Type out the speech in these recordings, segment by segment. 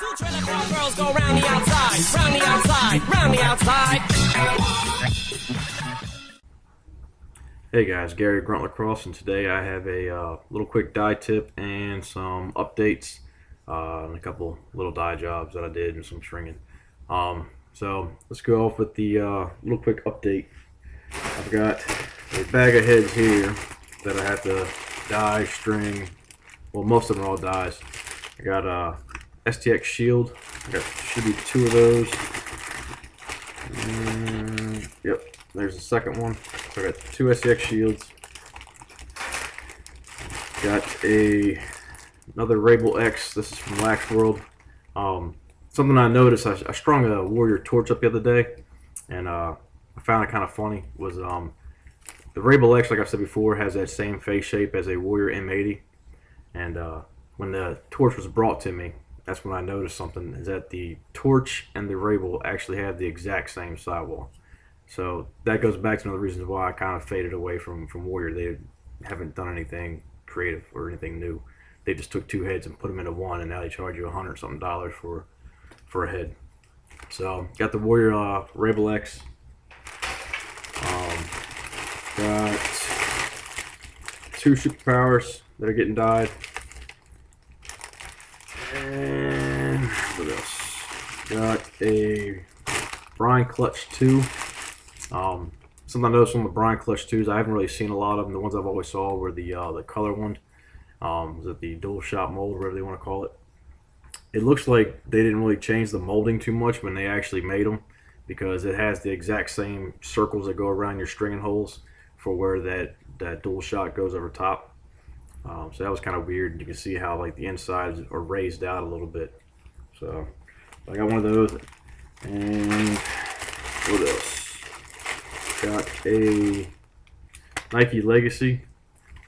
Two trailer park girls go round the outside, round the outside, round the outside. Hey guys, Gary Grunt Lacrosse, and today I have a little quick dye tip and some updates and a couple little dye jobs that I did and some stringing. So let's go off with the little quick update. I've got a bag of heads here that I have to dye, string. Well, most of them are all dyes. I got STX Shield. Should be 2 of those. Yep, there's the second one. So I got 2 STX Shields. Got another Rabel X. This is from Lax World. Something I noticed, I strung a Warrior Torch up the other day, and I found it kind of funny, was the Rabel X, like I said before, has that same face shape as a Warrior M80. And when the torch was brought to me, that's when I noticed something, is that the torch and the Rabel actually have the exact same sidewall. So that goes back to one of the reasons why I kind of faded away from Warrior. They haven't done anything creative or anything new. They just took 2 heads and put them into one, and now they charge you $100 something for a head. So got the Warrior Rabel X. Got 2 superpowers that are getting dyed. And what else? Got a Brine Clutch 2. Something I noticed on the Brine Clutch 2s, I haven't really seen a lot of them. The ones I've always saw were the color one. Was it the dual shot mold, whatever they want to call it? It looks like they didn't really change the molding too much when they actually made them, because it has the exact same circles that go around your stringing holes for where that dual shot goes over top. So that was kind of weird. You can see how like the insides are raised out a little bit. So I got one of those. And what else? Got a Nike Legacy,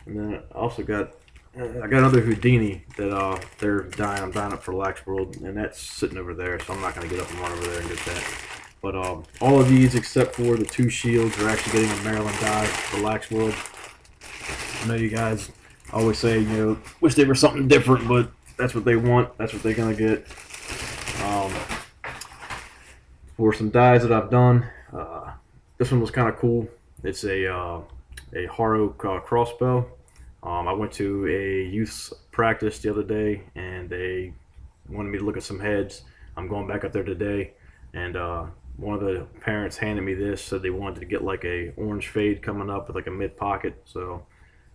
and then I also got another Houdini that they're dying. I'm dying up for Lax World, and that's sitting over there, so I'm not going to get up and run over there and get that. But all of these except for the 2 shields are actually getting a Maryland dye for Lax World. I know you guys always say, you know, wish they were something different, but that's what they want. That's what they're going to get. For some dyes that I've done, this one was kind of cool. It's a Haro crossbow. I went to a youth practice the other day, and they wanted me to look at some heads. I'm going back up there today, and one of the parents handed me this, said they wanted to get like a orange fade coming up with like a mid pocket, so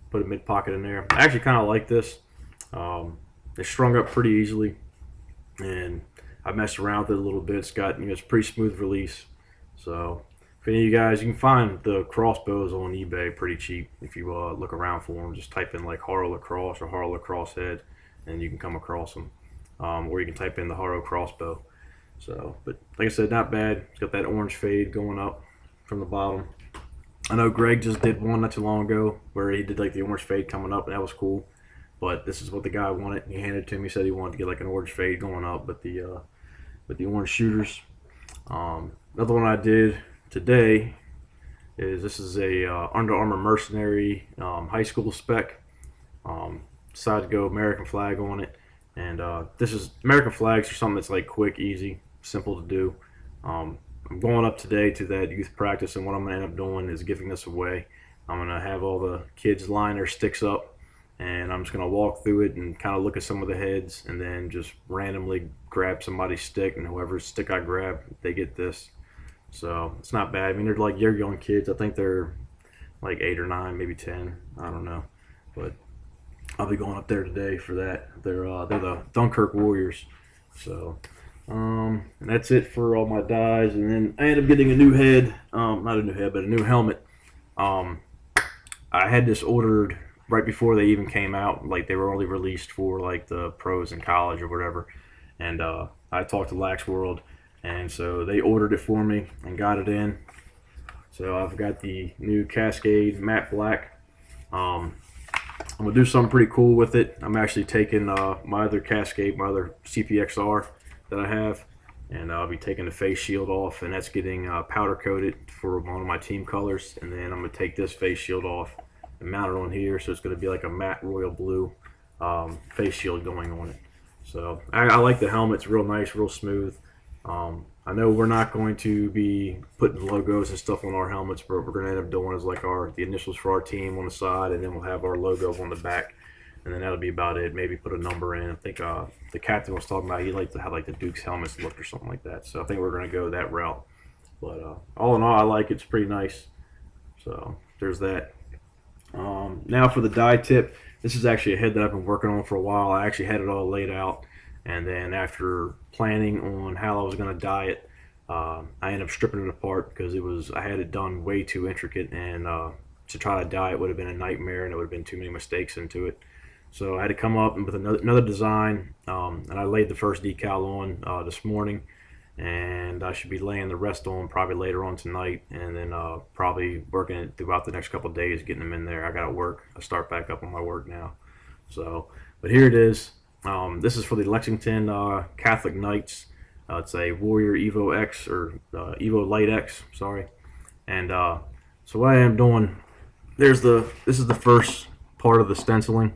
put a mid pocket in there. I actually kind of like this. It's strung up pretty easily, and I messed around with it a little bit. It's got, it's pretty smooth release. So if any of you guys, you can find the crossbows on eBay pretty cheap if you look around for them. Just type in like Haro Lacrosse or Haro Lacrosse head, and you can come across them. Or you can type in the Haro crossbow. So, but like I said, not bad. It's got that orange fade going up from the bottom. I know Greg just did one not too long ago where he did like the orange fade coming up, and that was cool. But this is what the guy wanted. He handed it to me. He said he wanted to get like an orange fade going up with the orange shooters. Another one I did today is, this is a Under Armour Mercenary high school spec. Decided to go American flag on it, and this is American flags are something that's like quick, easy, simple to do. I'm going up today to that youth practice, and what I'm going to end up doing is giving this away. I'm going to have all the kids line their sticks up, and I'm just going to walk through it and kind of look at some of the heads, and then just randomly grab somebody's stick, and whoever's stick I grab, they get this. So it's not bad. I mean, they're like young kids. I think they're like 8 or 9, maybe 10. I don't know, but I'll be going up there today for that. They're the Dunkirk Warriors. So and that's it for all my dyes. And then I ended up getting a new head. Not a new head, but a new helmet. I had this ordered right before they even came out. Like, they were only released for like the pros in college or whatever. And I talked to Lax World, and so they ordered it for me and got it in. So I've got the new Cascade matte black. I'm gonna do something pretty cool with it. I'm actually taking my other Cascade, my other CPXR that I have, and I'll be taking the face shield off, and that's getting powder coated for one of my team colors. And then I'm gonna take this face shield off and mount it on here, so it's gonna be like a matte royal blue face shield going on it. So I like the helmet. It's real nice, real smooth. I know we're not going to be putting logos and stuff on our helmets, but what we're going to end up doing is like the initials for our team on the side, and then we'll have our logo on the back, and then that'll be about it. Maybe put a number in. I think the captain was talking about he liked to have like the Duke's helmets look or something like that. So I think we're going to go that route. But all in all, I like it. It's pretty nice. So there's that. Now for the dye tip. This is actually a head that I've been working on for a while. I actually had it all laid out, and then after planning on how I was going to dye it, I ended up stripping it apart because I had it done way too intricate, and to try to dye it would have been a nightmare, and it would have been too many mistakes into it. So I had to come up with another design, and I laid the first decal on this morning, and I should be laying the rest on probably later on tonight, and then probably working it throughout the next couple of days, getting them in there. I got to work. I start back up on my work now. So, but here it is. This is for the Lexington Catholic Knights. It's a Warrior Evo X, or Evo Light X, sorry. And so what I am doing, this is the first part of the stenciling.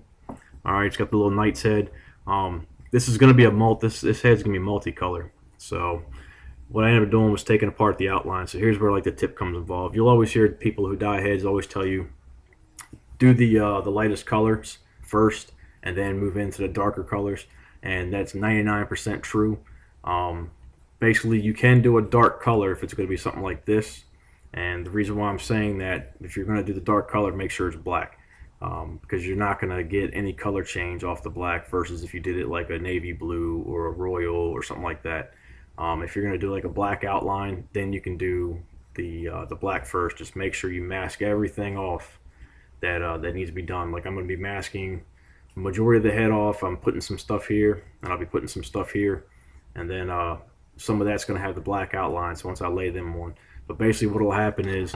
All right, it's got the little knight's head. This is going to be this head's going to be multicolor. So what I ended up doing was taking apart the outline. So here's where like the tip comes involved. You'll always hear people who dye heads always tell you do the lightest colors first, and then move into the darker colors, and that's 99% true. Basically, you can do a dark color if it's going to be something like this, and the reason why I'm saying that, if you're going to do the dark color, make sure it's black, because you're not going to get any color change off the black versus if you did it like a navy blue or a royal or something like that. If you're going to do like a black outline, then you can do the black first. Just make sure you mask everything off that needs to be done. Like I'm going to be masking the majority of the head off. I'm putting some stuff here, and I'll be putting some stuff here, and then some of that's going to have the black outline. So once I lay them on, but basically what will happen is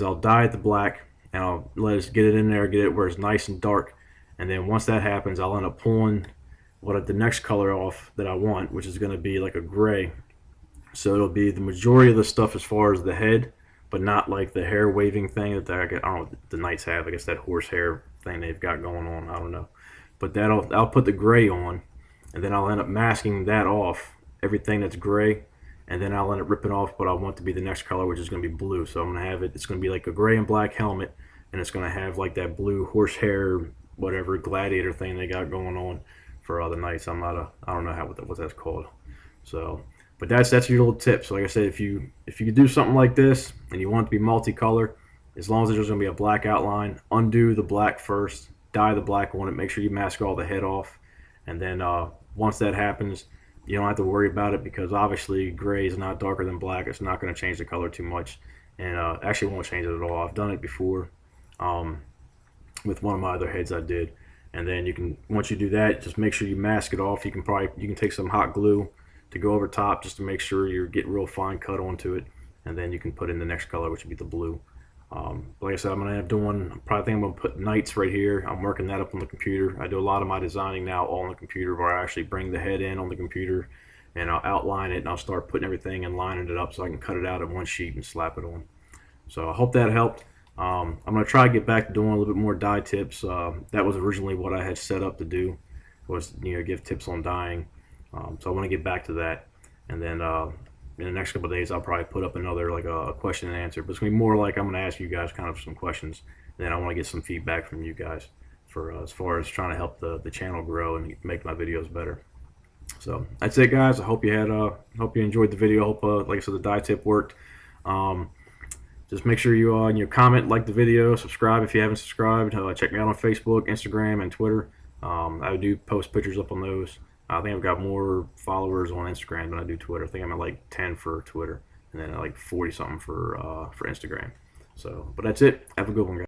I'll dye it the black, and I'll let us get it in there, get it where it's nice and dark, and then once that happens, I'll end up pulling the next color off that I want, which is going to be like a gray. So it'll be the majority of the stuff as far as the head, but not like the hair waving thing that I don't know what the Knights have. I guess that horse hair thing they've got going on. I don't know. But I'll put the gray on, and then I'll end up masking that off, everything that's gray, and then I'll end up ripping off what I want to be the next color, which is going to be blue. So I'm going to have it's going to be like a gray and black helmet, and it's going to have like that blue horsehair, whatever gladiator thing they got going on for the Knights. I don't know what that's called. So, but that's your little tip. So like I said, if you do something like this and you want it to be multicolor, as long as there's going to be a black outline, undo the black first, dye the black on it, make sure you mask all the head off, and then once that happens, you don't have to worry about it, because obviously gray is not darker than black. It's not going to change the color too much, and actually won't change it at all. I've done it before with one of my other heads I did, and then once you do that, just make sure you mask it off. You can take some hot glue to go over top just to make sure you're getting real fine cut onto it, and then you can put in the next color, which would be the blue. Like I said, I'm going to end up doing, I'm going to put Knights right here. I'm working that up on the computer. I do a lot of my designing now all on the computer, where I actually bring the head in on the computer, and I'll outline it, and I'll start putting everything and lining it up so I can cut it out in one sheet and slap it on. So I hope that helped. I'm going to try to get back to doing a little bit more dye tips. That was originally what I had set up to do, was give tips on dyeing. So I want to get back to that, and then in the next couple of days I'll probably put up another like a question and answer. But it's going to be more like I'm going to ask you guys kind of some questions, and then I want to get some feedback from you guys for as far as trying to help the channel grow and make my videos better. So that's it, guys. I hope you enjoyed the video. Hope like I said, the dye tip worked. Just make sure you comment, like the video, subscribe if you haven't subscribed. Check me out on Facebook, Instagram, and Twitter. I do post pictures up on those. I think I've got more followers on Instagram than I do Twitter. I think I'm at like 10 for Twitter, and then like 40 something for Instagram. So, but that's it. Have a good one, guys.